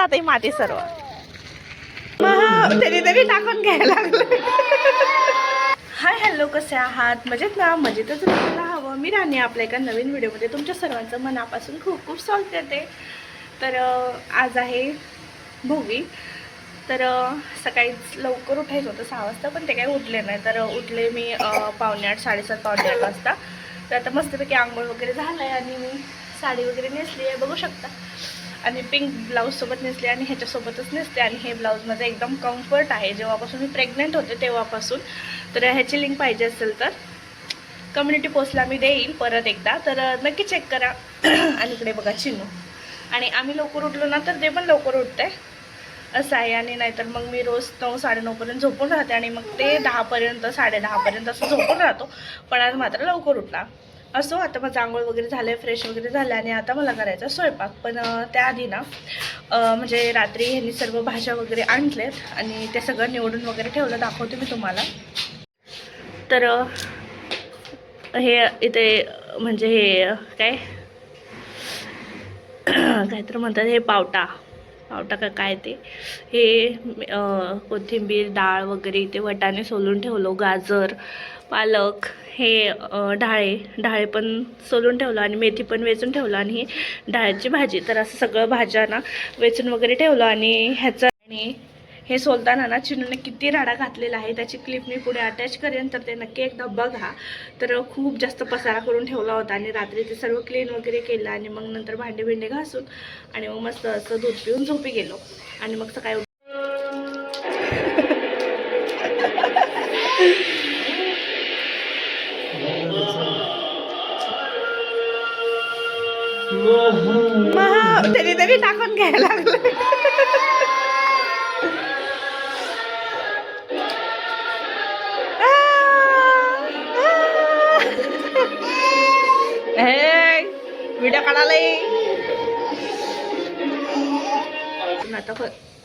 जाते माती सर्व तरी टाकून घ्यायला लागलं. हाय हॅलो, कसे आहात? मजेत ना? मजेतच राहायला हवं. मी राणी आपल्या एका नवीन व्हिडिओमध्ये तुमच्या सर्वांचं मनापासून खूप खूप स्वागत करते. तर आज आहे भोगी. तर सकाळीच लवकर उठायचं होतं 6 वाजता, पण ते काही उठले नाही. तर उठले मी 7:45 7:30 पावणे 8 वाजता. तर आता मस्तपैकी आंघोळ वगैरे झालं आहे आणि मी साडी वगैरे नेसली आहे, बघू शकता. आणि पिंक ब्लाऊजसोबत नेसले आणि ह्याच्यासोबतच नेसते. आणि हे ब्लाऊज माझं एकदम कम्फर्ट आहे, जेव्हापासून मी प्रेग्नंट होते तेव्हापासून. तर ह्याची लिंक पाहिजे असेल तर कम्युनिटी पोस्टला मी देईल परत एकदा, तर नक्की चेक करा. आणि इकडे बघा चिनू. आणि आम्ही लवकर उठलो ना तर ते पण लवकर उठते असं आहे. आणि नाहीतर मग मी रोज 9 साडेनऊपर्यंत झोपून राहते आणि मग ते 10पर्यंत 10:30पर्यंत असं झोपून राहतो. पण आज मात्र लवकर उठला. असो, आता माझं आंघोळ वगैरे झालं आहे, फ्रेश वगैरे झालं आणि आता मला करायचा स्वयंपाक. पण त्याआधी ना म्हणजे रात्री ह्यांनी सर्व भाज्या वगैरे आणलेत आणि ते सगळं निवडून वगैरे ठेवलं, दाखवते मी तुम्हाला. तर हे इथे म्हणजे हे काय तर म्हणतात, हे पावटा का काय ते, हे कोथिंबीर डाळ वगैरे, इथे वटाणे सोलून ठेवलो, गाजर पालक, हे डाळे पण सोलून ठेवलं आणि मेथी पण वेचून ठेवलं आणि ही डाळीची भाजी. तर असं सगळं भाज्या ना वेचून वगैरे ठेवलं. आणि ह्याचं आणि हे सोलताना ना चिनूने किती राडा घातलेला आहे, त्याची क्लिप मी पुढे अटॅच करेन, तर ते नक्की एकदा बघा. तर खूप जास्त पसारा करून ठेवला होता आणि रात्री ते सर्व क्लीन वगैरे केलं आणि मग नंतर भांडे घासून आणि मग मस्त असं दूध पिऊन झोपी गेलो. आणि मग सकाळी तरी टाकून घ्यायला लागलं. व्हिडिओ काढायला आता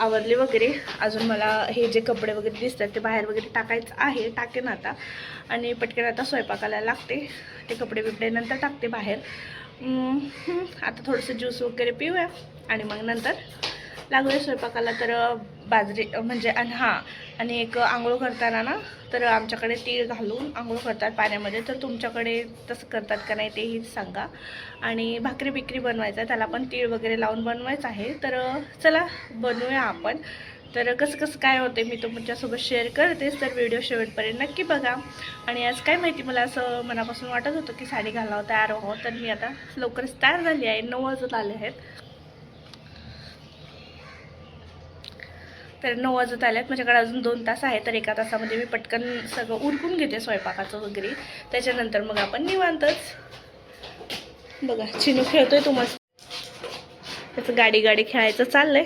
आवरले वगैरे. अजून मला हे जे कपडे वगैरे दिसतात ते बाहेर वगैरे टाकायचं आहे, टाकेन आता. आणि पटकन आता स्वयंपाकाला लागते. ते कपडे बिपडे नंतर टाकते बाहेर. आता थोडंसं ज्यूस वगैरे पिऊया आणि मग नंतर लागूया स्वयंपाकाला. तर बाजरी म्हणजे आणि एक आंघोळ करताना ना तर आमच्याकडे तीळ घालून आंघोळ करतात पाण्यामध्ये. तर तुमच्याकडे तसं करतात का नाही तेही सांगा. आणि भाकरी बिकरी बनवायचं आहे, त्याला पण तीळ वगैरे लावून बनवायचं आहे. तर चला बनवूया आपण. तर कसं काय होते मी तुमच्यासोबत शेअर करतेच, तर व्हिडिओ शेवटपर्यंत नक्की बघा. आणि आज काय माहिती, मला असं मनापासून वाटत होतं की साडी घालावं, तयार व्हावं. तर मी आता लवकरच तयार झाली आहे. 9 वाजत आले आहेत. तर 9 वाजत आल्यात, माझ्याकडे अजून 2 तास आहे. तर 1 तासामध्ये मी पटकन सगळं उरकून घेते स्वयंपाकाचं वगैरे. त्याच्यानंतर मग आपण निवांतच. बघा चिनू खेळतोय, तो मस्त त्याचं गाडी खेळायचं चाललंय.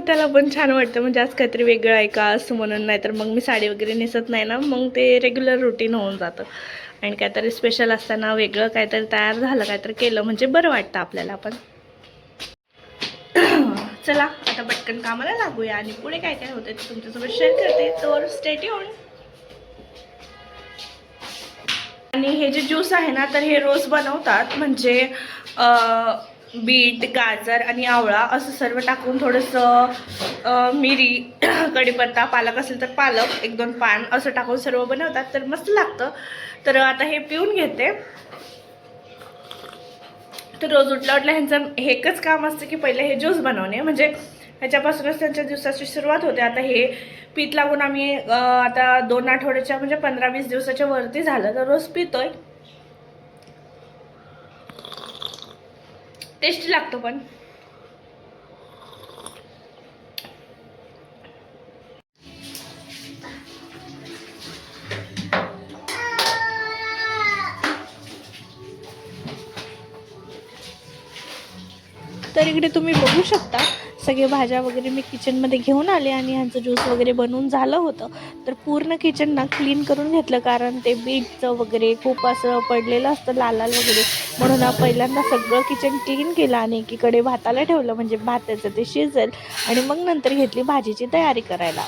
त्याला पण छान वाटतं, म्हणजे आज काहीतरी वेगळं आहे का असं म्हणून. नाहीतर मग मी साडी वगैरे नेसत नाही ना, मग ते रेग्युलर रुटीन होऊन जातं. आणि काहीतरी स्पेशल असताना वेगळं काहीतरी तयार झालं, काहीतरी केलं म्हणजे बरं वाटतं आपल्याला पण. चला आता पटकन कामाला लागूया आणि पुढे काय काय होतं ते तुमच्यासोबत शेअर करते, तर स्टे ट्यून. आणि हे जे ज्यूस आहे ना तर हे रोज बनवतात, म्हणजे बीट गाजर आणि आवळा असं सर्व टाकून थोडंसं मिरी कढीपत्ता पालक असेल तर पालक 1-2 पान असं टाकून सर्व बनवतात. तर मस्त लागतं. तर आता हे पिऊन घेते. तर रोज उठल्या ह्यांचं एकच काम असतं की पहिले हे ज्यूस बनवणे, म्हणजे ह्याच्यापासूनच त्यांच्या दिवसाची सुरुवात होते. आता हे पीत लागून आम्ही आता 2 आठवड्याच्या म्हणजे 15-20 दिवसाच्या वरती झालं, तर रोज पितोय. टेस्टी लागतो पण. तर इकडे तुम्ही बघू शकता सगळे भाज्या वगैरे मी किचनमध्ये घेऊन आले आणि ह्यांचं ज्यूस वगैरे बनवून झालं होतं. तर पूर्ण किचन ना क्लीन करून घेतलं, कारण ते बीटचं वगैरे खूप असं पडलेलं असतं लाल वगैरे. म्हणून पहिल्यांदा सगळं किचन क्लीन केलं आणि एकीकडे भाताला ठेवलं, म्हणजे भाताचं ते शिजेल. आणि मग नंतर घेतली भाजीची तयारी करायला.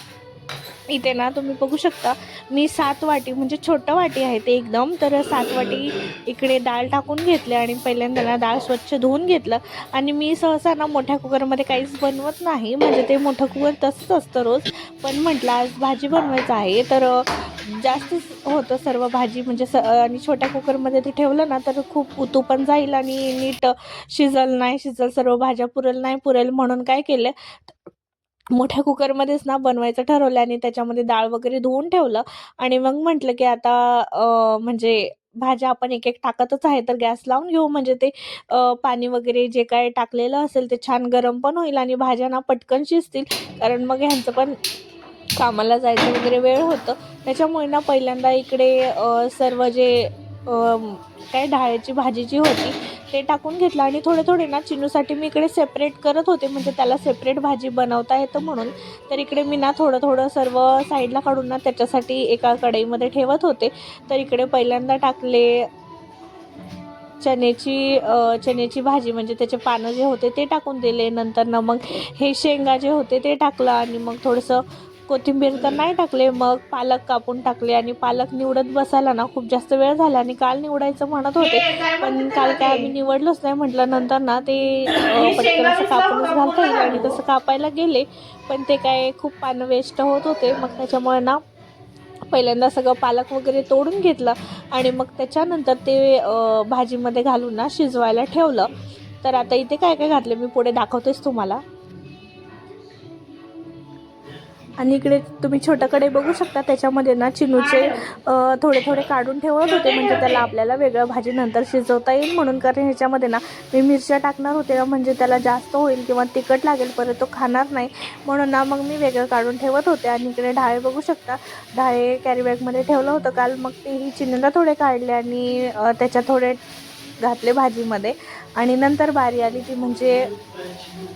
इथे ना तुम्ही बघू शकता मी 7 वाटी म्हणजे छोटं वाटी आहे ते एकदम, तर 7 वाटी इकडे डाळ टाकून घेतले आणि पहिल्यांदा ना डाळ स्वच्छ धुवून घेतलं. आणि मी सहसा ना मोठ्या कुकरमध्ये काहीच बनवत नाही, म्हणजे ते मोठं कुकर तसंच असतं रोज, पण म्हटलं आज भाजी बनवायचं आहे तर जास्तच होतं सर्व भाजी म्हणजे आणि छोट्या कुकरमध्ये ते ठेवलं ना तर खूप उतू पण जाईल आणि नीट शिजल नाही शिजल, सर्व भाज्या पुरेल नाही पुरेल, म्हणून काय केलं मोठ्या कुकरमध्येच ना बनवायचं ठरवलं आणि त्याच्यामध्ये डाळ वगैरे धुवून ठेवलं. आणि मग म्हटलं की आता म्हणजे भाज्या आपण एक एक टाकतच आहे तर गॅस लावून घेऊ, म्हणजे ते पाणी वगैरे जे काय टाकलेलं असेल ते छान गरम पण होईल आणि भाज्या ना पटकन शिजतील, कारण मग ह्यांचं पण कामाला जायचं वगैरे वेळ होतं. त्याच्यामुळे ना पहिल्यांदा इकडे सर्व जे काय डाळीची भाजी जी होती ते टाकून घेतलं आणि थोडे थोडे ना चिनूसाठी मी इकडे सेपरेट करत होते, म्हणजे त्याला सेपरेट भाजी बनवता येतं म्हणून. तर इकडे मी ना थोडं थोडं सर्व साईडला काढून ना त्याच्यासाठी एका कढईमध्ये ठेवत होते. तर इकडे पहिल्यांदा टाकले चण्याची भाजी, म्हणजे त्याचे पानं जे होते ते टाकून दिले. नंतर ना मग हे शेंगा जे होते ते टाकलं आणि मग थोडंसं कोथिंबीर तर नाही टाकले, मग पालक कापून टाकले. आणि पालक निवडत बसायला ना खूप जास्त वेळ झाला आणि काल निवडायचं म्हणत होते, पण काल काय आम्ही निवडलोच नाही. म्हटलं नंतर ना ते पटकन असं कापूनच घालता येईल आणि तसं कापायला गेले, पण ते काय खूप पानं वेस्ट होत होते. मग त्याच्यामुळे ना पहिल्यांदा सगळं पालक वगैरे तोडून घेतलं आणि मग त्याच्यानंतर ते भाजीमध्ये घालून ना शिजवायला ठेवलं. तर आता इथे काय काय घातले मी पुढे दाखवतेच तुम्हाला. आणि इकडे तुम्ही छोट्याकडे बघू शकता, त्याच्यामध्ये ना चिनूचे थोडे थोडे काढून ठेवत होते, म्हणजे त्याला आपल्याला वेगळं भाजी नंतर शिजवता येईल म्हणून. कारण ह्याच्यामध्ये ना मी मिरच्या टाकणार होते, म्हणजे त्याला जास्त होईल किंवा तिखट लागेल परत तो खाणार नाही, म्हणून ना मग मी वेगळं काढून ठेवत होते. आणि इकडे ढाळे बघू शकता, ढाळे कॅरीबॅगमध्ये ठेवलं होतं काल, मग तेही चिनूला थोडे काढले आणि त्याच्यात थोडे घातले भाजीमध्ये. आणि नंतर बारी आली ती म्हणजे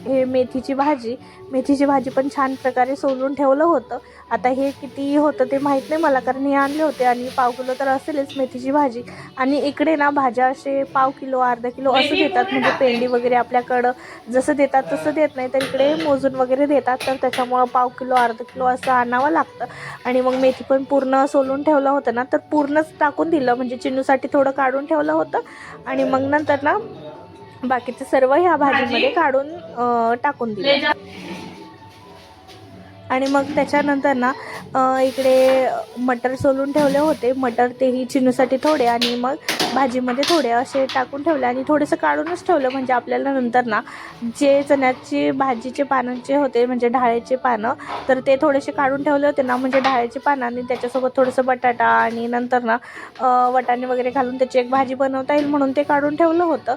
हे मेथीची भाजी पण छान प्रकारे सोलून ठेवलं होतं. आता हे किती होतं ते माहीत नाही मला, कारण हे आणले होते आणि पाव किलो तर असेलच मेथीची भाजी. आणि इकडे ना भाज्या असे पाव किलो अर्धा किलो असं देतात, म्हणजे पेंडी वगैरे आपल्याकडं जसं देतात तसं देत नाही, तर इकडे मोजून वगैरे देतात. तर त्याच्यामुळं पाव किलो अर्धा किलो असं आणावं लागतं. आणि मग मेथी पण पूर्ण सोलून ठेवलं होतं ना, तर पूर्णच टाकून दिलं, म्हणजे चिन्नूसाठी थोडं काढून ठेवलं होतं आणि मग नंतर ना बाकीचे सर्व ह्या भाजीमध्ये काढून टाकून दिलं. आणि मग त्याच्यानंतर ना इकडे मटर सोलून ठेवले होते, मटर तेही चिनूसाठी थोडे आणि मग भाजीमध्ये थोडे असे टाकून ठेवले आणि थोडंसं काढूनच ठेवलं, म्हणजे आपल्याला नंतर ना जे चण्याची भाजीचे पानांचे होते म्हणजे ढाळीचे पानं, तर ते थोडेसे काढून ठेवले होते ना, म्हणजे ढाळीचे पानं आणि त्याच्यासोबत थोडंसं बटाटा आणि नंतर ना वाटाणे वगैरे घालून त्याची एक भाजी बनवता येईल म्हणून ते काढून ठेवलं होतं,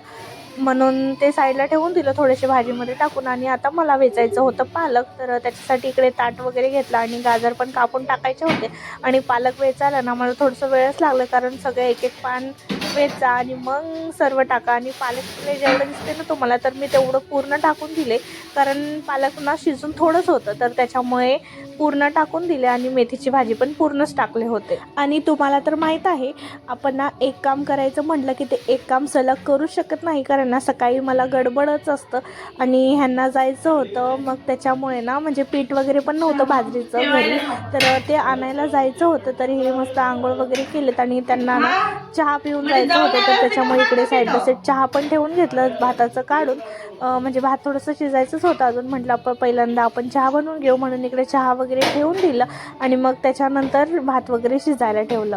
म्हणून ते साईडला ठेवून दिलं थोडेसे भाजीमध्ये टाकून. आणि आता मला वेचायचं होतं पालक, तर त्याच्यासाठी इकडे ताट वगैरे घेतला आणि गाजर पण कापून टाकायचे होते. आणि पालक वेचायला ना मला थोडंसं वेळच लागलं, कारण सगळे एक एक पान वेचा आणि मग सर्व टाका. आणि पालक इकडे जेवढं दिसते ना तुम्हाला, तर मी तेवढं पूर्ण टाकून दिले, कारण पालक ना शिजून थोडंच होतं, तर त्याच्यामुळे पूर्ण टाकून दिले. आणि मेथीची भाजी पण पूर्णच टाकले होते. आणि तुम्हाला तर माहीत आहे, आपण ना एक काम करायचं म्हटलं की ते एक काम सलग करू शकत नाही, कारण ना सकाळी मला गडबडच असतं आणि ह्यांना जायचं होतं. मग त्याच्यामुळे ना म्हणजे पीठ वगैरे पण नव्हतं बाजरीचं घरी, तर ते आणायला जायचं होतं. तर हे मस्त आंघोळ वगैरे केलेत आणि त्यांना ना चहा पिऊन जायचं होतं, तर त्याच्यामुळे इकडे साईड बाय साईड चहा पण ठेवून घेतलं भाताचं काढून. म्हणजे भात थोडंसं शिजायचंच होतं अजून, म्हटलं पहिल्यांदा आपण चहा बनवून घेऊ, म्हणून इकडे चहा वगैरे ठेवून दिलं आणि मग त्याच्यानंतर भात वगैरे शिजायला ठेवलं.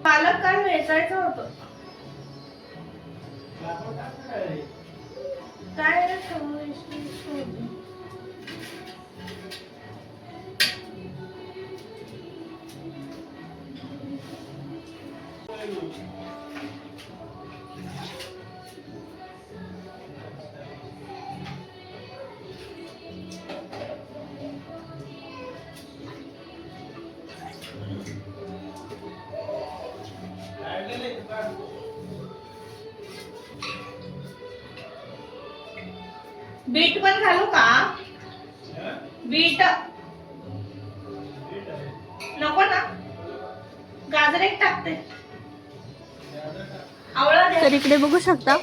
पालक काल वेचायचं होतं. काय रे बीट पण घालू का? बीट नको ना, गाजर एक टाकते. तर इकडे बघू शकता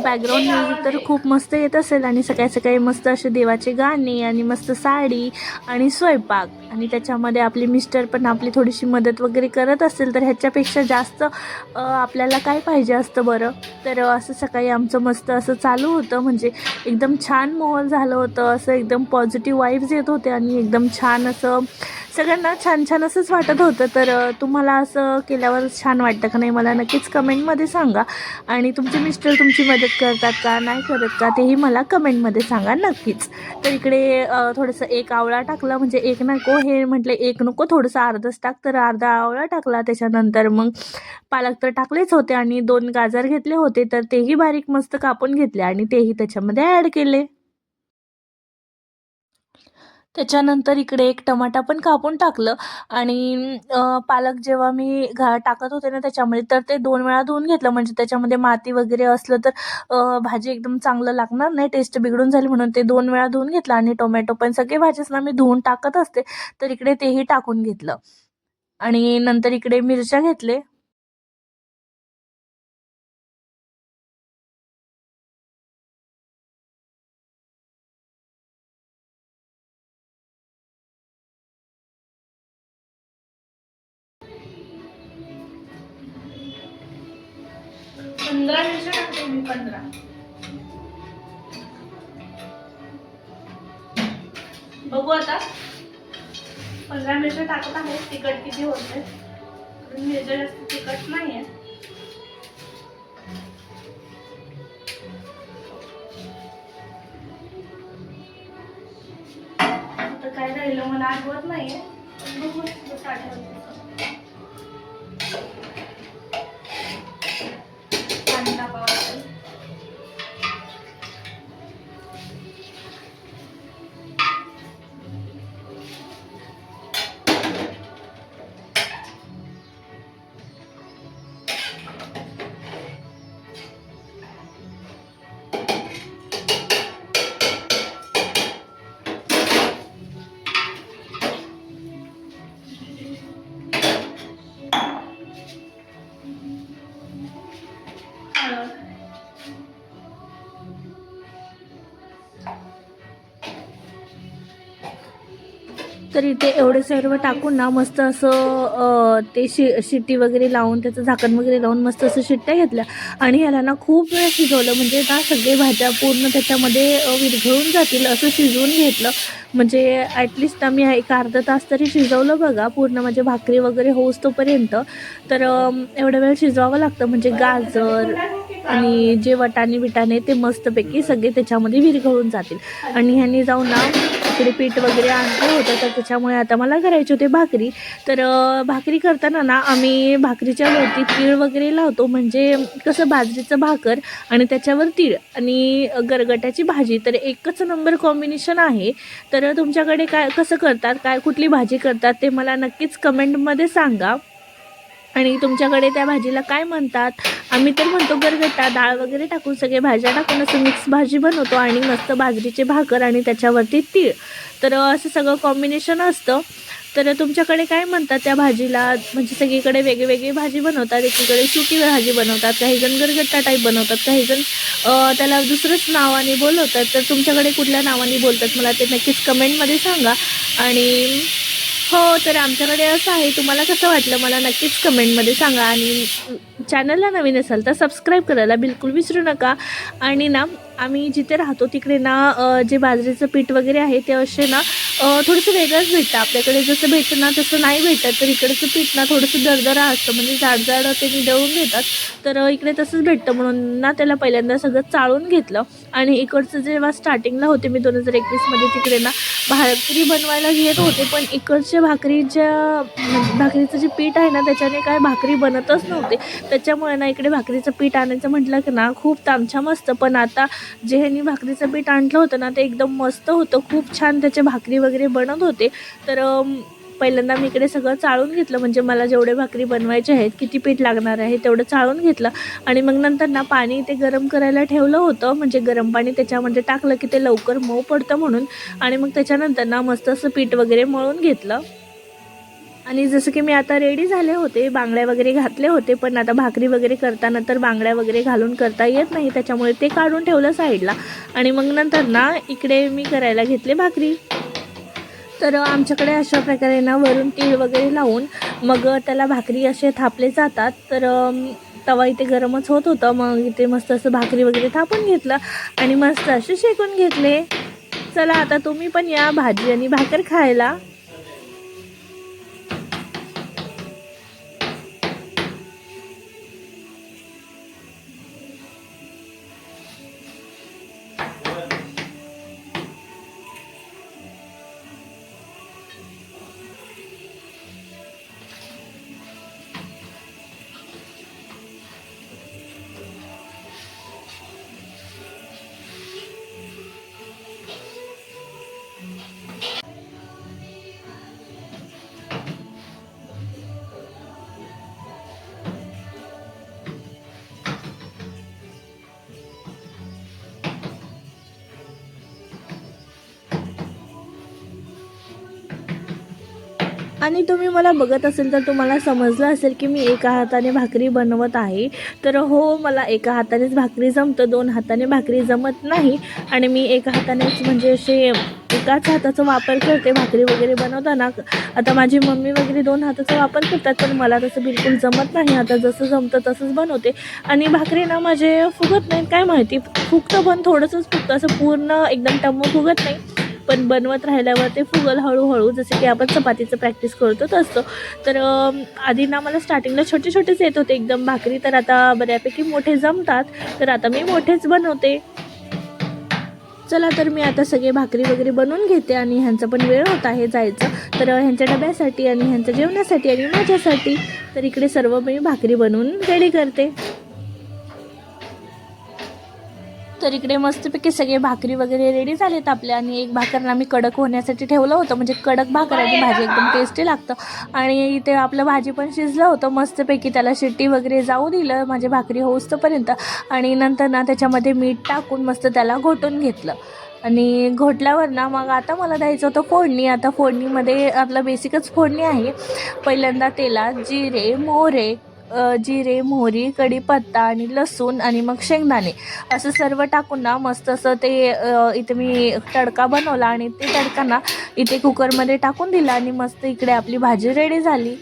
बॅकग्राऊंड म्युझिक तर खूप मस्त येत असेल आणि सकाळी सकाळी मस्त असे देवाचे गाणे आणि मस्त साडी आणि स्वयंपाक आणि त्याच्यामध्ये आपले मिस्टर पण आपली थोडीशी मदत वगैरे करत असेल तर ह्याच्यापेक्षा जास्त आपल्याला काय पाहिजे असतं बरं. तर असं सकाळी आमचं मस्त असं चालू होतं, म्हणजे एकदम छान माहोल झालं होतं, असं एकदम पॉझिटिव्ह वाईब्स येत होते आणि एकदम छान असं सगळ्यांना छान छान असंच वाटत होतं. तर तुम्हाला असं केल्यावर छान वाटतं का नाही मला नक्कीच कमेंटमध्ये सांगा आणि तुमचे मिस्टर तुमची मदत करतात का नाही करत का तेही मला कमेंटमध्ये सांगा नक्कीच. तर इकडे थोडंसं एक आवळा टाकला, म्हणजे एक नको हे म्हटलं एक नको थोडंसं अर्धच टाक, तर अर्धा आवळा टाकला. त्याच्यानंतर मग पालक तर टाकलेच होते आणि 2 गाजर घेतले होते तर तेही बारीक मस्त कापून घेतले आणि तेही त्याच्यामध्ये ॲड केले. त्याच्यानंतर इकडे एक टमाटा पण कापून टाकलं आणि पालक जेव्हा मी टाकत होते ना त्याच्यामध्ये तर ते 2 वेळा धुवून घेतलं, म्हणजे त्याच्यामध्ये माती वगैरे असलं तर भाजी एकदम चांगलं लागणार नाही, टेस्ट बिघडून जाईल म्हणून ते 2 वेळा धुवून घेतलं. आणि टोमॅटो पण सगळे भाजीच ना मी धुवून टाकत असते, तर इकडे तेही टाकून घेतलं आणि नंतर इकडे मिरच्या घेतले. 15 मिरच्या टाकते मी, 15. बघू आता 15 मिरच्या टाकत आहे, तिखट किती होते. मिरच्या जास्त तिखट नाही आहे. आता काय राहिलं मला आठवत नाहीये, पण बघू कसं आठवतं. पाणी टाकावं लागेल. तर इथे एवढे सर्व टाकून ना मस्त असं ते शिट्टी वगैरे लावून त्याचं झाकण वगैरे लावून मस्त असं शिट्ट्या घेतल्या आणि ह्याला ना खूप वेळ शिजवलं, म्हणजे ना सगळे भाज्या पूर्ण त्याच्यामध्ये विरघळून जातील असं शिजवून घेतलं. म्हणजे ॲटलिस्ट आम्ही एक अर्धा तास तरी शिजवलं बघा, पूर्ण म्हणजे भाकरी वगैरे होऊस तोपर्यंत. तर एवढा वेळ शिजवावं लागतं, म्हणजे गाजर आणि जे वाटाणे ते मस्तपैकी सगळे त्याच्यामध्ये विरघळून जातील. आणि ह्यांनी जाऊन ना इकडे पीठ वगैरे आणलं होतं, तर त्याच्यामुळे आता मला करायचे होते भाकरी. तर भाकरी करताना ना आम्ही भाकरीच्या वरती तीळ वगैरे लावतो, म्हणजे कसं बाजरीचं भाकर आणि त्याच्यावर तीळ आणि गरगट्याची भाजी, तर एकच नंबर कॉम्बिनेशन आहे. तर तुमच्याकडे काय कसं करतात, काय कुठली भाजी करतात ते मला नक्कीच कमेंटमध्ये सांगा. आणि तुमच्याकडे त्या भाजीला काय म्हणतात. आम्ही तर म्हणतो गरगट्टा, डाळ वगैरे टाकून सगळे भाज्या टाकून असं मिक्स भाजी बनवतो आणि मस्त बाजरीचे भाकर आणि त्याच्यावरती तीळ, तर असं सगळं कॉम्बिनेशन असतं. तर तुमच्याकडे काय म्हणतात त्या भाजीला, म्हणजे सगळीकडे वेगवेगळी भाजी बनवतात. एकीकडे सुकी भाजी बनवतात, काही जण गरगट्टा टाईप बनवतात, काही जण त्याला दुसरंच नावाने बोलवतात. तर तुमच्याकडे कुठल्या नावाने बोलतात मला ते नक्कीच कमेंटमध्ये सांगा. आणि हो, तर आमच्याकडे असं आहे. तुम्हाला कसं वाटलं मला नक्कीच कमेंटमध्ये सांगा आणि चॅनलला नवीन असाल तर सबस्क्राईब करायला बिलकुल विसरू नका. आणि ना आम्ही जिथे राहतो तिकडे ना जे बाजरीचं पीठ वगैरे आहे ते असे ना थोडंसं वेगळंच भेटतं. आपल्याकडे जसं भेटतं ना तसं नाही भेटत. तर इकडचं पीठ ना थोडंसं दरदरा असतं, म्हणजे जाड ते दळून देतात. तर इकडे तसंच भेटतं म्हणून ना त्याला पहिल्यांदा सगळं चाळून घेतलं. आणि इकडचं जेव्हा स्टार्टिंगला होते मी 2021मध्ये तिकडे ना भाकरी बनवायला घेत होते, पण इकडच्या भाकरीचं जे पीठ आहे ना त्याच्याने काय भाकरी बनतच नव्हते. त्याच्यामुळे ना इकडे भाकरीचं पीठ आणायचं म्हटलं की ना खूप तामछाम असतं. पण आता जे ह्यांनी भाकरीचं पीठ आणलं होतं ना ते एकदम मस्त होतं, खूप छान त्याचे भाकरी वगैरे बनत होते. तर पहिल्यांदा मी इकडे सगळं चाळून घेतलं, म्हणजे मला जेवढे भाकरी बनवायचे आहेत, किती पीठ लागणार आहे तेवढं चाळून घेतलं. आणि मग नंतर ना पाणी ते गरम करायला ठेवलं होतं, म्हणजे गरम पाणी त्याच्यामध्ये टाकलं की ते लवकर मऊ पडतं म्हणून. आणि मग त्याच्यानंतर ना मस्त असं पीठ वगैरे मळून घेतलं. आणि जसं की मी आता रेडी झाले होते, बांगड्या वगैरे घातले होते, पण आता भाकरी वगैरे करताना तर बांगड्या वगैरे घालून करता येत नाही, त्याच्यामुळे ते काढून ठेवलं साईडला. आणि मग नंतर ना इकडे मी करायला घेतले भाकरी. तर आमच्याकडे अशा प्रकारे ना वरून तीळ वगैरे लावून मग त्याला भाकरी असे थापले जातात. तर तवा इथे गरमच होत होतं, मग इथे मस्त असं भाकरी वगैरे थापून घेतलं आणि मस्त असे शेकून घेतले. चला आता तुम्ही पण या भाजी आणि भाकर खायला. आणि तुम्ही मला बघत असेल तर तुम्हाला समजलं असेल की मी एका हाताने भाकरी बनवत आहे. तर हो, मला एका हातानेच भाकरी जमतं, दोन हाताने भाकरी जमत नाही. आणि मी एका हातानेच म्हणजे असे एकाच हाताचा वापर करते भाकरी वगैरे बनवताना. आता माझी मम्मी वगैरे दोन हाताचा वापर करतात, पण मला तसं बिलकुल जमत नाही. आता जसं जमतं तसंच बनवते. आणि भाकरी ना माझे फुगत नाहीत, काय माहिती, फुगतं पण थोडंसंच फुगतं, असं पूर्ण एकदम टम्म फुगत नाही. पण बनवत राहिल्यावर ते फुगल हळूहळू, जसे की आपण चपातीचं प्रॅक्टिस करतो तसं. तर आधी ना मला स्टार्टिंगला छोटे छोटेच येत होते एकदम भाकरी, तर आता बऱ्यापैकी मोठे जमतात. तर आता मी मोठेच बनवते. चला तर मी आता सगळे भाकरी वगैरे बनवून घेते आणि ह्यांचा पण वेळ होत आहे जायचं. तर ह्यांच्या डब्यासाठी आणि ह्यांच्या जेवणासाठी आणि माझ्यासाठी तर इकडे सर्व मी भाकरी बनवून रेडी करते. तर इकडे मस्तपैकी सगळे भाकरी वगैरे रेडी झालेत आपल्या. आणि एक भाकरना मी कडक होण्यासाठी ठेवलं होतं, म्हणजे कडक भाकराची भाजी एकदम टेस्टी लागतं. आणि इथे आपलं भाजी पण शिजलं होतं मस्तपैकी, त्याला शिट्टी वगैरे जाऊ दिलं माझी भाकरी होऊस्तपर्यंत. आणि नंतर ना त्याच्यामध्ये मीठ टाकून मस्त त्याला घोटून घेतलं. आणि घोटल्यावर ना मग आता मला द्यायचं होतं फोडणी. आता फोडणीमध्ये आपलं बेसिकच फोडणी आहे. पहिल्यांदा तेलात जिरे, मोहरी, कढीपत्ता आणि लसूण आणि मग शेंगदाणे असं सर्व टाकून ना मस्त असं ते इथे मी तडका बनवला. आणि ते तडका ना इथे कुकरमध्ये टाकून दिला आणि मस्त इकडे आपली भाजी रेडी झाली.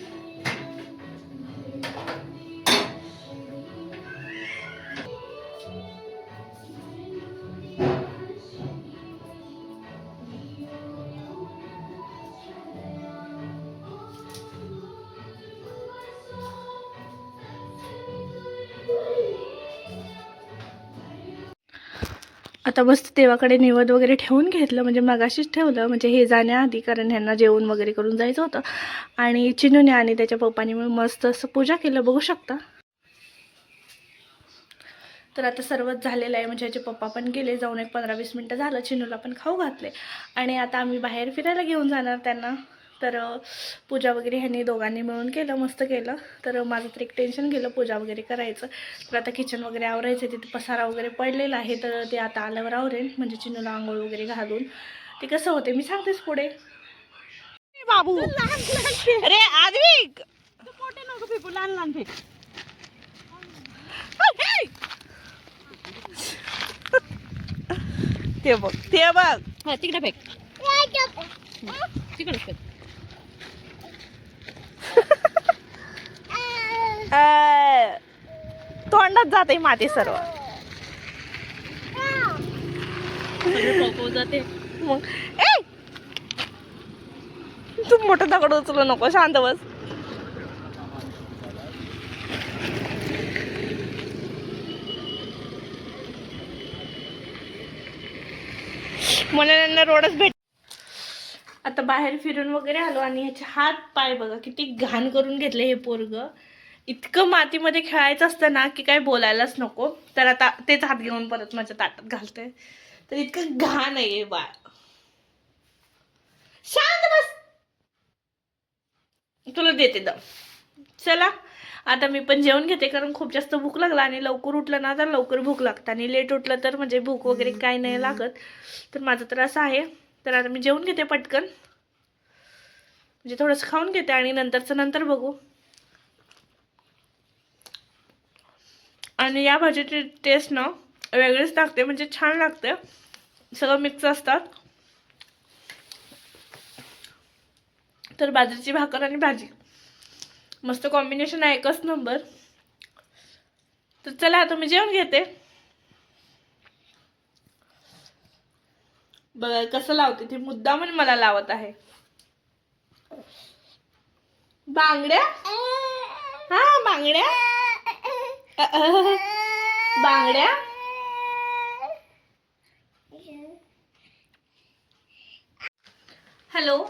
आता मस्त देवाकडे निवेद वगैरे ठेवून घेतलं, म्हणजे मगाशीच ठेवलं, म्हणजे हे जाण्याआधी, कारण ह्यांना जेवण वगैरे करून जायचं होतं. आणि चिनूने आणि त्याच्या पप्पानी मग मस्त असं पूजा केलं, बघू शकता. तर आता सर्वच झालेलं आहे, म्हणजे ह्याचे पप्पा पण गेले जाऊन, एक 15-20 मिनटं झालं. चिनूला पण खाऊ घातले आणि आता आम्ही बाहेर फिरायला घेऊन जाणार त्यांना. तर पूजा वगैरे ह्यांनी दोघांनी मिळून केलं, मस्त केलं. तर माझं तर एक टेन्शन गेलं पूजा वगैरे करायचं. तर आता किचन वगैरे आवरायचं, तिथे पसारा वगैरे पडलेला आहे, तर ते आता आल्यावर आवरेन, म्हणजे चिनूला आंघोळ वगैरे घालून. ते कसं होते मी सांगतेच पुढे. बाबू अरे आद्विक मोठे नको फेकू, लहान लहान फेक. ते बघ तिकडे फेक, तिकडे फेक. तोंडात जाते माती सर्व जाते. मग तू मोठं दगड उचलू नको, शांत बस. मला रोडच भेट. आता बाहेर फिरून वगैरे आलो आणि ह्याचे हात पाय बघा किती घाण करून घेतले हे पोरग. इतकं मातीमध्ये खेळायचं असतं ना की काय बोलायलाच नको. तर आता तेच हात घेऊन परत माझ्या ताटात घालते. तर इतकं घाण आहे बाळ. शांत बस, तुला देते दम. चला आता मी पण जेवण घेते, कारण खूप जास्त भूक लागला. आणि लवकर उठलं ना तर लवकर भूक लागतं, आणि लेट उठलं तर म्हणजे भूक वगैरे काही नाही लागत. तर माझं तर असं आहे. तर आता मी जेवण घेते पटकन. म्हणजे थोडंसं खाऊन घेते आणि नंतर बघू. आणि या भाजीची टेस्ट ना वेगळीच लागते, म्हणजे छान लागते. सगळं मिक्स असतात. तर बाजरीची भाकर आणि भाजी मस्त कॉम्बिनेशन आहे, एकच नंबर. तर चला आता मी जेवण घेते. बघा कसं लावते ती, मुद्दाम मला लावत आहे. बांगड्या, हा बांगड्या, बांगड्या. हॅलो.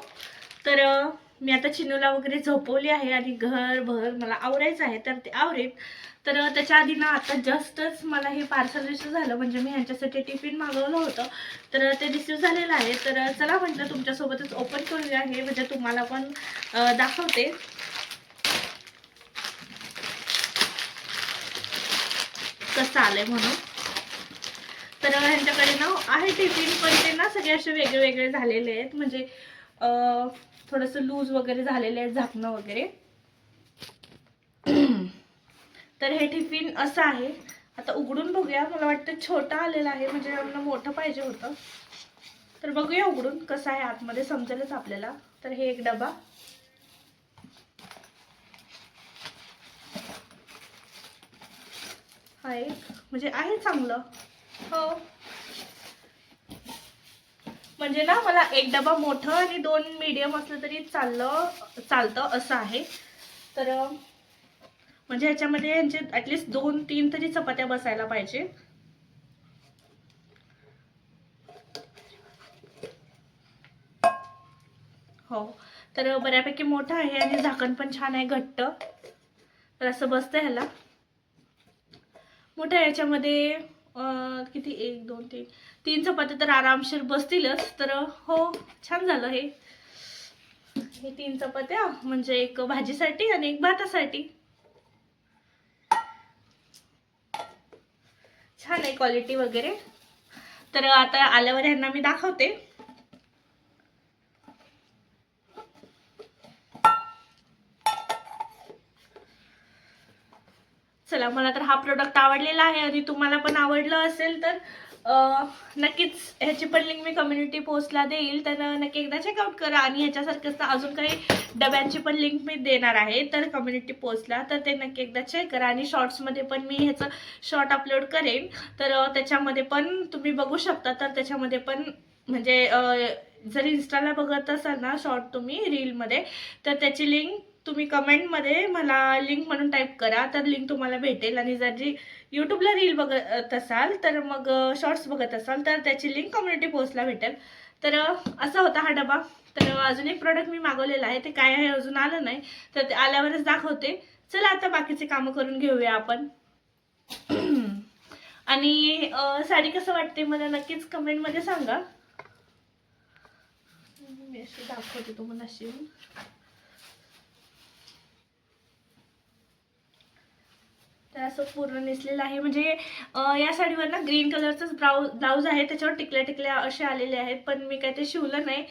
तर मी आता चिनूला वगैरे झोपवली आहे आणि घरभर मला आवरायचं आहे, तर ते आवरेल. तर त्याच्या आधी ना आता जस्टच मला हे पार्सल रिसीव झालं, म्हणजे मी ह्यांच्यासाठी टिफिन मागवलं होतं, तर ते रिसीव झालेलं आहे. तर चला म्हटलं तुमच्यासोबतच ओपन करूया हे, म्हणजे तुम्हाला पण दाखवते कसं आलंय म्हणून. तर ह्यांच्याकडे ना आहे टिफिन, पण ते ना सगळे असे वेगळे वेगळे झालेले आहेत, म्हणजे थोडंसं लूज वगैरे झालेले आहे झाकणं वगैरे. तर हे टिफिन असं आहे. आता उघडून बघूया. मला वाटतं छोटा आलेला आहे, म्हणजे मला मोठं पाहिजे होतं. तर बघूया उघडून कसं आहे आतमध्ये, समजेलच आपल्याला. तर हे एक डबा, हा एक, म्हणजे आहे चांगलं. हो, म्हणजे ना मला एक डबा मोठं आणि 2 मीडियम असलं तरी चालतं असं आहे. तर म्हणजे ह्याच्यामध्ये यांचे ॲटलिस्ट 2-3 तरी चपात्या बसायला पाहिजे. हो, तर बऱ्यापैकी मोठं आहे आणि झाकण पण छान आहे, घट्ट. तर असं बसतं ह्याला. मोठ्या याच्यामध्ये किती, 1 2 3 3 चपात्या तर आरामशीर बसतीलच. तर हो, छान झालं हे 3 चपात्या, म्हणजे एक भाजीसाठी आणि एक भातासाठी. छान आहे क्वालिटी वगैरे. तर आता आल्यावर ह्यांना मी दाखवते. चला, मला तर हा प्रोडक्ट आवडलेला आहे आणि तुम्हाला पण आवडलं असेल तर नक्कीच ह्याची पण लिंक मी कम्युनिटी पोस्टला देईल, तर नक्की एकदा चेकआउट करा. आणि ह्याच्यासारखंच अजून काही डब्यांची पण लिंक मी देणार आहे तर कम्युनिटी पोस्टला, तर ते नक्की एकदा चेक करा. आणि शॉर्ट्समध्ये पण मी ह्याचं शॉर्ट अपलोड करेन, तर त्याच्यामध्ये पण तुम्ही बघू शकता. तर त्याच्यामध्ये पण म्हणजे जर इंस्टाला बघत असाल ना शॉर्ट तुम्ही रीलमध्ये, तर त्याची लिंक तुम्ही कमेंटमध्ये मला लिंक म्हणून टाईप करा, तर लिंक तुम्हाला भेटेल. आणि जर जी यूट्यूबला रील बघत असाल, तर मग शॉर्ट्स बघत असाल, तर त्याची लिंक कम्युनिटी पोस्टला भेटेल. तर असा होता हा डबा. तर अजून एक प्रोडक्ट मी मागवलेला आहे, ते काय आहे अजून आलं नाही, तर ते आल्यावरच दाखवते. चला आता बाकीचे कामं करून घेऊया आपण. आणि साडी कसं वाटते मला नक्कीच कमेंटमध्ये सांगा. मी अशी दाखवते तुम्हाला अशी. तर असं पूर्ण नेसलेलं आहे, म्हणजे या साडीवर ना ग्रीन कलरचाच ब्लाऊज आहे, त्याच्यावर टिकल्या टिकल्या असे आलेले आहेत. पण मी काही ते शिवलं नाही,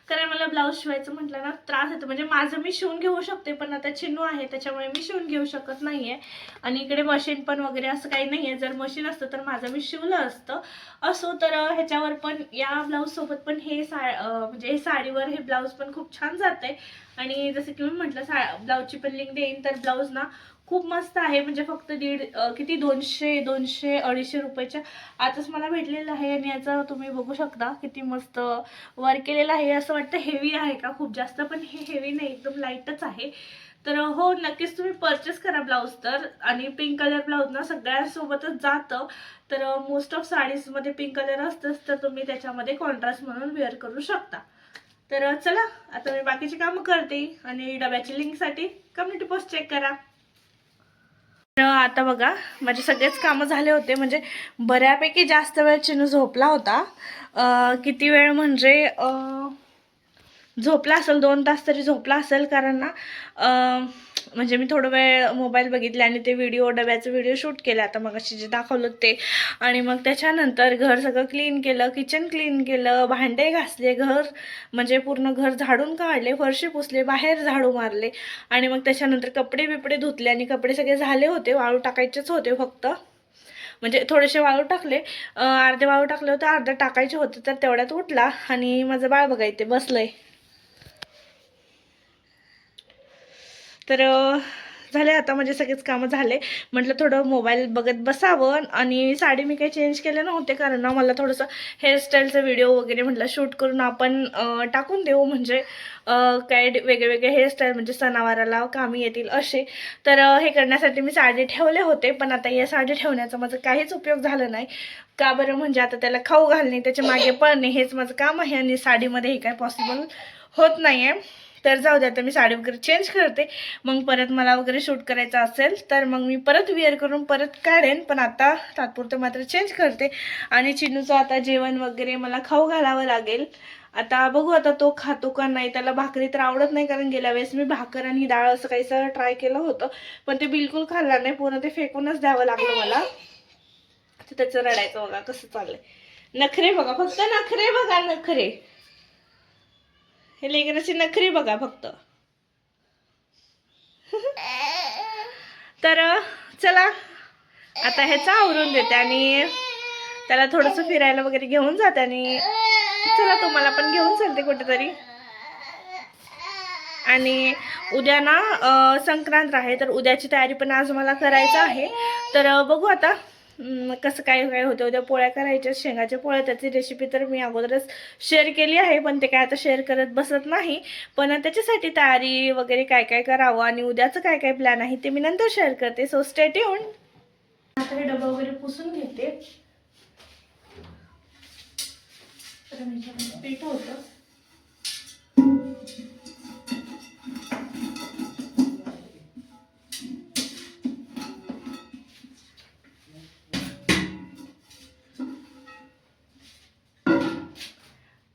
कारण मला ब्लाऊज शिवायचं म्हटलं ना त्रास येतो. म्हणजे माझं मी शिवून घेऊ शकते, पण आता चिनू आहे त्याच्यामुळे मी शिवून घेऊ शकत नाहीये. आणि इकडे मशीन पण वगैरे असं काही नाहीये. जर मशीन असतं तर माझं मी शिवलं असतं. असो, तर ह्याच्यावर पण या ब्लाऊज सोबत पण हे म्हणजे हे साडीवर हे ब्लाऊज पण खूप छान जाते. आणि जसं की मी म्हटलं ब्लाऊजची पण लिंक देईन. तर ब्लाऊज ना खूप मस्त आहे, म्हणजे फक्त किती 200-250 रुपयाच्या आताच मला भेटलेलं आहे. आणि याचा तुम्ही बघू शकता किती मस्त वर्क केलेलं आहे. असं वाटतं हेवी आहे का खूप जास्त, पण हे हेवी नाही, एकदम लाईटच आहे. तर हो, नक्कीच तुम्ही परचेस करा ब्लाऊज तर. आणि पिंक कलर ब्लाऊज ना सगळ्यांसोबतच जातं. तर मोस्ट ऑफ साडीजमध्ये पिंक कलर असतंच, तर तुम्ही त्याच्यामध्ये कॉन्ट्रास्ट म्हणून वेअर करू शकता. तर चला आता मी बाकीची कामं करते. आणि डब्याची लिंकसाठी कम्युनिटी पोस्ट चेक करा. आता बघा, माझे सगळेच कामं झाले होते, म्हणजे बऱ्यापैकी जास्त वेळ चिनू झोपला होता. किती वेळ म्हणजे झोपला असेल, 2 तास तरी झोपला असेल. कारण ना म्हणजे मी थोडं वेळ मोबाईल बघितले आणि ते डब्याचं व्हिडिओ शूट केला आता मगाशी जे दाखवलं ते. आणि मग त्याच्यानंतर घर सगळं क्लीन केलं, किचन क्लीन केलं, भांडे घासले, घर म्हणजे पूर्ण घर झाडून काढले, फरशी पुसले, बाहेर झाडू मारले. आणि मग त्याच्यानंतर कपडे बिपडे धुतले आणि कपडे सगळे झाले होते, वाळू टाकायचेच होते फक्त. म्हणजे थोडेसे वाळू टाकले, अर्धे वाळू टाकले होते, अर्धे टाकायचे होते. तर तेवढ्यात उठला आणि माझं बाळ बघा इथे बसलंय. तर झाले आता म्हणजे सगळेच कामं झाले. म्हटलं थोडं मोबाईल बघत बसावं. आणि साडी मी काही चेंज केले नव्हते कारण ना मला थोडंसं हेअरस्टाईलचा व्हिडिओ वगैरे म्हटलं शूट करून आपण टाकून देऊ. म्हणजे काय वेगळे हेअरस्टाईल म्हणजे सणावाराला कामी येतील असे. तर हे करण्यासाठी मी साडी ठेवले होते. पण आता या साडी ठेवण्याचा माझा काहीच उपयोग झाला नाही. का बरं, म्हणजे आता त्याला खाऊ घालणे, त्याच्या मागे पळणे हेच माझं काम आहे आणि साडीमध्ये हे काय पॉसिबल होत नाही आहे. तर जाऊ द्या, आता मी साडी वगैरे चेंज करते. मग परत मला वगैरे शूट करायचं असेल तर मग मी परत वेअर करून परत काढेन. पण आता तात्पुरतं मात्र चेंज करते. आणि चिनूचं आता जेवण वगैरे मला खाऊ घालावं लागेल. आता बघू आता तो खातो का नाही. त्याला भाकरी तर आवडत नाही कारण गेल्या वेळेस मी भाकर आणि डाळ असं काहीसं ट्राय केलं होतं पण ते बिलकुल खाल्लं नाही. पूर्ण ते फेकूनच द्यावं लागलं मला. तर त्याचं रडायचं बघा कसं चाललंय. नखरे बघा, फक्त नखरे बघा, नखरे. हे लेकराचे नखरे बघा फक्त. तर चला आता ह्याचं आवरून देते आणि त्याला थोडंसं फिरायला वगैरे घेऊन जाते. आणि चला तुम्हाला पण घेऊन चालते कुठेतरी. आणि उद्या ना संक्रांत आहे तर उद्याची तयारी पण आज मला करायचं आहे. तर बघू आता कसं काय काय होतं. उद्या पोळ्या करायच्या, शेंगाच्या पोळ्या. त्याची रेसिपी तर मी अगोदरच शेअर केली आहे पण ते काय आता शेअर करत बसत नाही. पण त्याच्यासाठी तयारी वगैरे काय काय करावं आणि उद्याचं काय काय प्लॅन आहे ते मी नंतर शेअर करते. So stay tuned. आता हे डबा वगैरे पुसून घेते. पीठ होतं.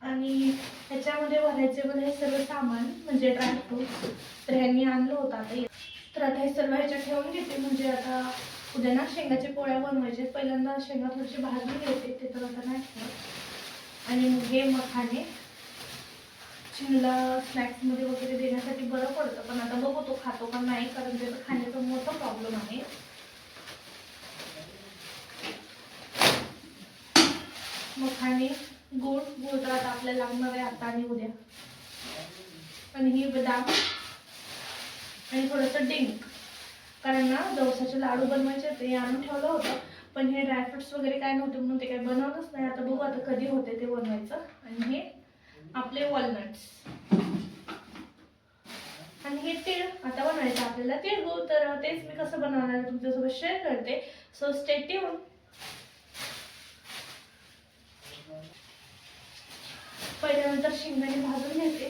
आणि ह्याच्यामध्ये भरायचे पण हे सर्व सामान म्हणजे ड्रायफ्रूट तर ह्यांनी आणलं होतं आता. तर आता हे सर्व ह्याच्यात ठेवून घेते. म्हणजे आता उद्या ना शेंगाच्या पोळ्या बनवायचे. पहिल्यांदा शेंगा थोडीशी भाजून घेते, ते तर आता नाही ठेवत. आणि मग हे मखाने चिनूला स्नॅक्समध्ये वगैरे देण्यासाठी बरं पडतं. पण आता बघू तो खातो का नाही कारण त्याचा खाण्याचा मोठा प्रॉब्लेम आहे. मखाने, गूळ तर आता आपल्याला लागणार आहे आता आणि उद्या. आणि ही बदाम आणि थोडंसं डिंक. कारण ना जवसाचे लाडू बनवायचे ते आणून ठेवलं होतं पण हे ड्रायफ्रुट्स वगैरे काय नव्हते म्हणून ते काही बनवलंच नाही. आता बघू आता कधी होते ते बनवायचं. आणि हे आपले वॉलनट्स आणि हे तीळ आता बनवायचं आपल्याला तिळगुळ. तर तेच मी कसं बनवणार तुमच्यासोबत शेअर करते. So stay tuned. पहिल्यानंतर शेंगदाणे भाजून घेते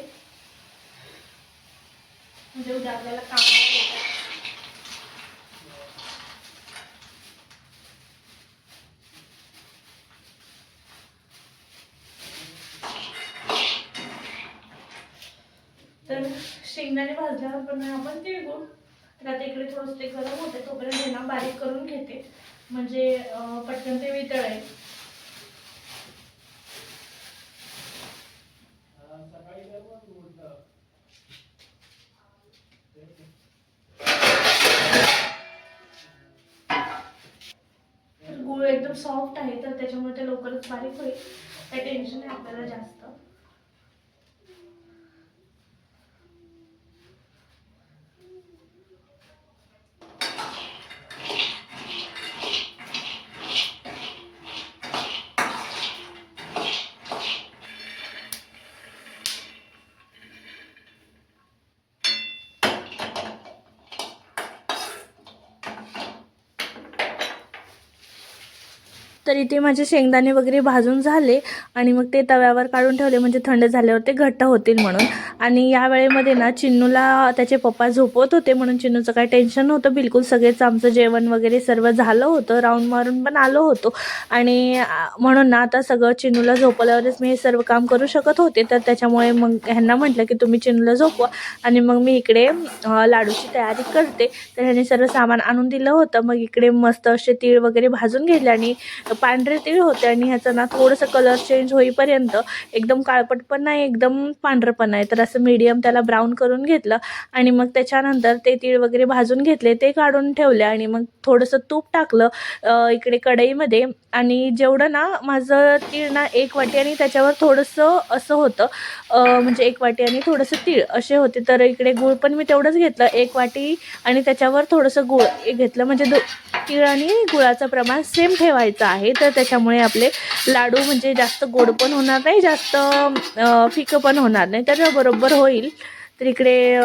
म्हणजे उद्या आपल्याला कामाला येतात. तर शेंगदाणे भाजल्यावर पण आपण तिळगुळ. तर आता इकडे थोडंसं ते गरम होते तोपर्यंत हे ना बारीक करून घेते म्हणजे पटकन ते वितळेल. गूळ एकदम सॉफ्ट आहे तर त्याच्यामुळे ते लवकरच बारीक होईल. काही टेन्शन नाही आपल्याला जास्त. तर इथे माझे शेंगदाणे वगैरे भाजून झाले आणि मग ते तव्यावर काढून ठेवले, म्हणजे थंड झाल्यावर ते घट्ट होतील म्हणून. आणि या वेळेमध्ये ना चिन्नूला त्याचे पप्पा झोपवत होते, म्हणून चिन्नूचं काही टेन्शन नव्हतं बिलकुल. सगळेच आमचं जेवण वगैरे सर्व झालं होतं, राऊंड मारून पण आलो होतो आणि म्हणून ना आता सगळं चिन्नूला झोपल्यावरच मी हे सर्व काम करू शकत होते. तर त्याच्यामुळे मग ह्यांना म्हटलं की तुम्ही चिन्नूला झोपवा आणि मग मी इकडे लाडूची तयारी करते. तर ह्याने सर्व सामान आणून दिलं होतं. मग इकडे मस्त असे तीळ वगैरे भाजून घेतले आणि पांढरे तीळ होते आणि ह्याचं ना थोडंसं कलर चेंज होईपर्यंत, एकदम काळपट पण नाही एकदम पांढरं पण नाही, तर असं मीडियम त्याला ब्राऊन करून घेतलं. आणि मग त्याच्यानंतर ते तीळ वगैरे भाजून घेतले, ते काढून ठेवले आणि मग थोडंसं तूप टाकलं इकडे कढईमध्ये. आणि जेवढं ना माझं तीळ ना 1 वाटी आणि त्याच्यावर थोडंसं असं होतं, म्हणजे 1 वाटी आणि थोडंसं तीळ असे होते. तर इकडे गूळ पण मी तेवढंच घेतलं, 1 वाटी आणि त्याच्यावर थोडंसं गूळ घेतलं, म्हणजे तीळ आणि गुळाचं प्रमाण सेम ठेवायचं आहे. तर त्याच्यामुळे आपले लाडू म्हणजे जास्त गोड पण होणार नाही, जास्त फिकं पण होणार नाही, तर बरोबर होईल. तर इकडे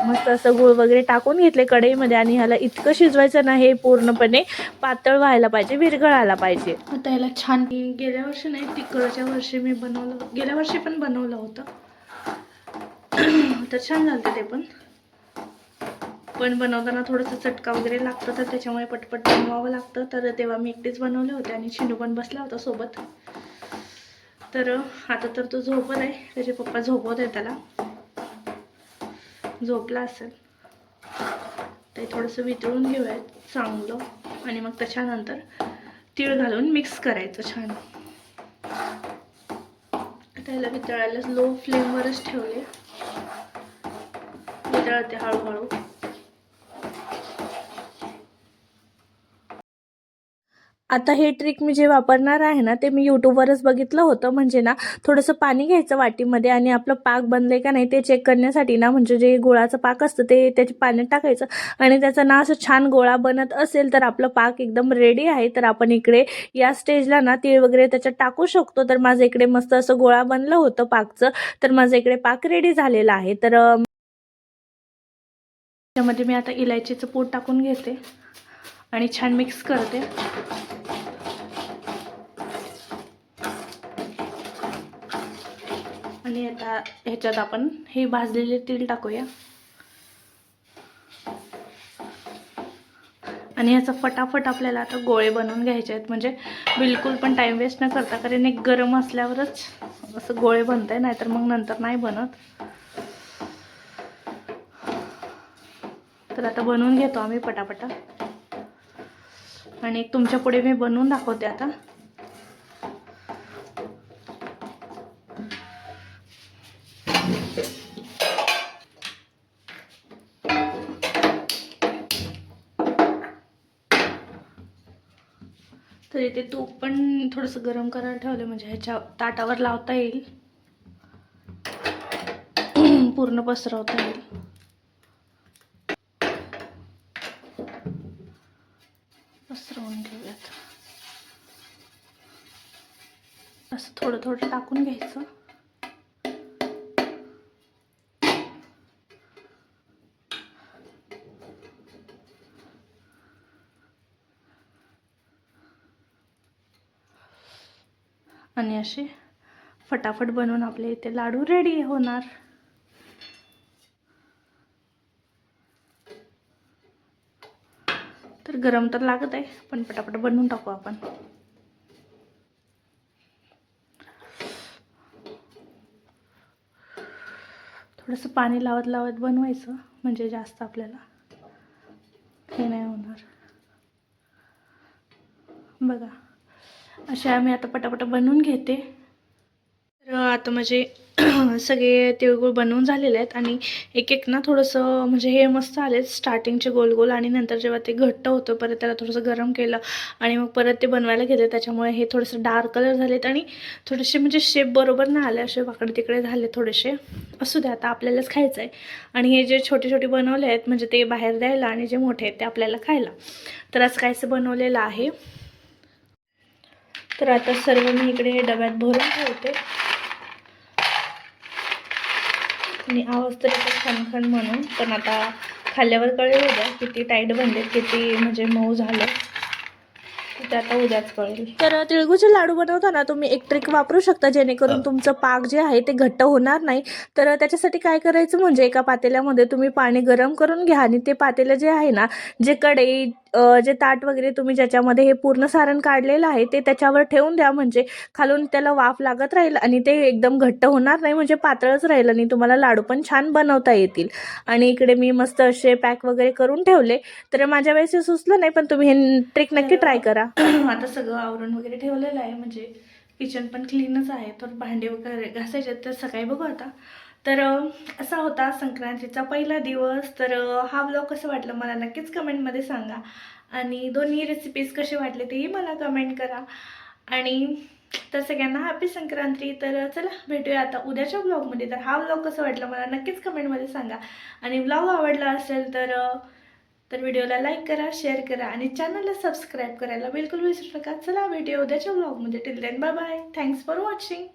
मस्त असं गूळ वगैरे टाकून घेतले कढईमध्ये आणि ह्याला इतकं शिजवायचं ना, हे पूर्णपणे पातळ व्हायला पाहिजे, विरघळायला पाहिजे. आता याला छान, गेल्या वर्षी नाही तिकडच्या वर्षी मी बनवलं, गेल्या वर्षी पण बनवलं होतं तर छान झालं ते पण बनवताना थोडंसं चटका वगैरे लागतं, तर त्याच्यामुळे पटपट बनवावं लागतं. तर तेव्हा मी एकटीच बनवले होते आणि चिनू पण बसला होता सोबत. तर आता तर तो झोपत आहे, त्याचे पप्पा झोपवत आहे त्याला, झोपला असेल. ते थोडंसं वितळून घेऊयात चांगलं आणि मग त्याच्यानंतर तीळ घालून मिक्स करायचं छान. त्याला वितळायला लो फ्लेमवरच ठेवले, वितळते हळूहळू. आता हे ट्रिक मी जे वापरणार आहे ना, ते मी यूट्यूबवरच बघितलं होतं. म्हणजे ना थोडंसं पाणी घ्यायचं वाटीमध्ये आणि आपलं पाक बनले का नाही ते चेक करण्यासाठी ना, म्हणजे जे गुळाचं पाक असतं ते त्याच्या पाण्यात टाकायचं आणि त्याचा ना असं छान गोळा बनत असेल तर आपलं पाक एकदम रेडी आहे. तर आपण इकडे या स्टेजला ना तीळ वगैरे त्याच्यात टाकू शकतो. तर माझं इकडे मस्त असं गोळा बनलं होतं पाकचं, तर माझं इकडे पाक रेडी झालेला आहे. तर त्यामध्ये मी आता इलायचीचं पूड टाकून घेते आणि छान मिक्स करते. आणि आता ह्याच्यात आपण हे भाजलेले तीळ टाकूया आणि ह्याचा फटाफट आपल्याला आता गोळे बनवून घ्यायचे आहेत. म्हणजे बिलकुल पण टाइम वेस्ट न करता, कारण एक गरम असल्यावरच असं गोळे बनतंय, नाहीतर मग नंतर नाही बनत. तर आता बनवून घेतो आम्ही पटापटा आणि तुमच्या पुढे मी बनवून दाखवते आता. तर इथे तूप पण थोडंसं गरम करायला ठेवलं, म्हणजे ह्याच्या ताटावर लावता येईल, पूर्ण पसरवता येईल. पसरवून घेऊयात, असं थोडं थोडं टाकून घ्यायचं. आणि असे फटाफट बनवून आपले इथे लाडू रेडी होणार. तर गरम तर लागत आहे, पण पटापट बनवून टाकू आपण. थोडंसं पाणी लावत लावत बनवायचं, म्हणजे जास्त आपल्याला हे नाही होणार. बघा अशा आम्ही आता पटापट बनवून घेते. तर आता म्हणजे सगळे तिळगुळ बनवून झालेले आहेत आणि एक एक ना थोडंसं म्हणजे हे मस्त आले स्टार्टिंगचे गोल गोल, आणि नंतर जेव्हा ते घट्ट होतं परत त्याला थोडंसं गरम केलं आणि मग परत ते बनवायला घेतले, त्याच्यामुळे हे थोडंसं डार्क कलर झालेत आणि थोडेसे म्हणजे शेप बरोबर नाही आले, असे वाकडे तिकडे झाले थोडेसे. असू द्या, आता आपल्यालाच खायचं आहे. आणि हे जे छोटे छोटे बनवले आहेत म्हणजे ते बाहेर द्यायला आणि जे मोठे आहेत ते आपल्याला खायला. तर असं काहीसं बनवलेलं आहे. तर आता सर्व मी इकडे डब्यात भरून ठेवते आणि आवाज तर येतो खणखण म्हणून, पण आता खाल्ल्यावर कळलं होतं किती टाईट बनले, किती म्हणजे मऊ झालं. ते आता उद्याच कळेल. तर तिळगुळचे लाडू बनवताना तुम्ही एक ट्रिक वापरू शकता, जेणेकरून तुमचं पाक जे आहे ते घट्ट होणार नाही. तर त्याच्यासाठी काय करायचं म्हणजे एका पातेल्यामध्ये तुम्ही पाणी गरम करून घ्या आणि ते पातेलं जे आहे ना, जे कढई जे ताट वगैरे तुम्ही ज्याच्यामध्ये हे पूर्ण सारण काढलेलं आहे ते त्याच्यावर ठेवून द्या. म्हणजे खालून त्याला वाफ लागत राहील आणि ते एकदम घट्ट होणार नाही, म्हणजे पातळच राहील आणि तुम्हाला लाडू पण छान बनवता येतील. आणि इकडे मी मस्त असे पॅक वगैरे करून ठेवले. तर माझ्या वेळेस हे सुचलं नाही, पण तुम्ही हे ट्रिक नक्की ट्राय करा. आता सगळं आवरून वगैरे ठेवलेलं आहे, म्हणजे किचन पण क्लीनच आहे. तर भांडे वगैरे घासायचे तर सकाळी बघू आता. तर असा होता संक्रांतीचा पहिला दिवस. तर हा व्लॉग कसं वाटलं मला नक्कीच कमेंटमध्ये सांगा. आणि दोन्ही रेसिपीज कसे वाटले तेही मला कमेंट करा. आणि तर सगळ्यांना हॅपी संक्रांती. तर चला भेटूया आता उद्याच्या व्लॉगमध्ये. तर हा व्लॉग कसा वाटला मला नक्कीच कमेंटमध्ये सांगा. आणि व्लॉग आवडला असेल तर व्हिडिओला लाईक करा, शेअर करा आणि चॅनलला सबस्क्राईब करायला बिलकुल विसरू नका. चला भेटूया उद्याच्या व्लॉगमध्ये. Till then bye bye. Thanks for watching.